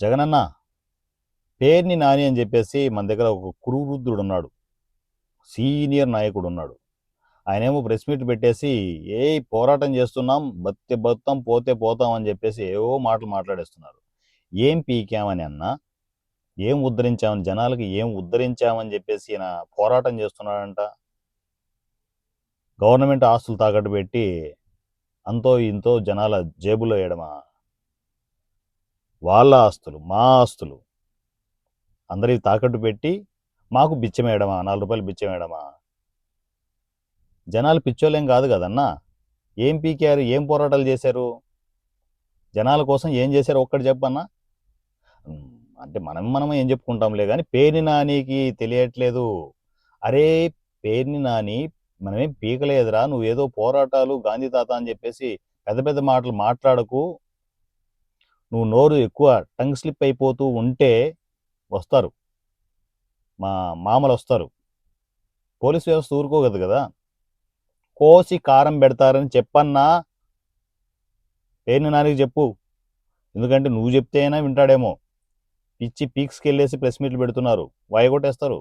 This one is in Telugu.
జగనన్న పేర్ని నాని అని చెప్పేసి మన దగ్గర ఒక కురువృద్ధుడు ఉన్నాడు. సీనియర్ నాయకుడు ఉన్నాడు. ఆయనేమో ప్రెస్ మీట్ పెట్టేసి ఏ పోరాటం చేస్తున్నాం, బతికే బతాం, పోతే పోతాం అని చెప్పేసి ఏవో మాటలు మాట్లాడేస్తున్నారు. ఏం పీకామని అన్నా, ఏం ఉద్ధరించామని, జనాలకి ఏం ఉద్ధరించామని చెప్పేసి ఈయన పోరాటం చేస్తున్నాడంట. గవర్నమెంట్ ఆస్తులు తాకట్టు పెట్టి అంతో ఇంతో జనాల జేబులో వేయడమా? వాళ్ళ ఆస్తులు, మా ఆస్తులు అందరికి తాకట్టు పెట్టి మాకు బిచ్చమేయడమా? 4 రూపాయలు బిచ్చమేయడమా? జనాలు పిచ్చోళ్ళేం కాదు కదన్నా. ఏం పీకారు, ఏం పోరాటాలు చేశారు, జనాల కోసం ఏం చేశారు ఒక్కటి చెప్పన్నా. ఉమ్, అంటే మనం ఏం చెప్పుకుంటాంలే కానీ పేర్ని నానికి తెలియట్లేదు. అరే పేర్ని నాని మనమేం పీకలేదురా, నువ్వేదో పోరాటాలు గాంధీ తాత అని చెప్పేసి పెద్ద పెద్ద మాటలు మాట్లాడకు. నువ్వు నోరు ఎక్కువ టంగ్ స్లిప్ అయిపోతూ ఉంటే వస్తారు, మా మామలు వస్తారు. పోలీస్ వ్యవస్థ ఊరుకోగదు కదా. కోసి కారం పెడతారని చెప్పన్నా పేర్ని నానికి చెప్పు. ఎందుకంటే నువ్వు చెప్తే అయినా వింటాడేమో. పిచ్చి పీక్స్కి వెళ్ళేసి ప్రెస్ మీట్లు పెడుతున్నారు, వాయగొట్టేస్తారు.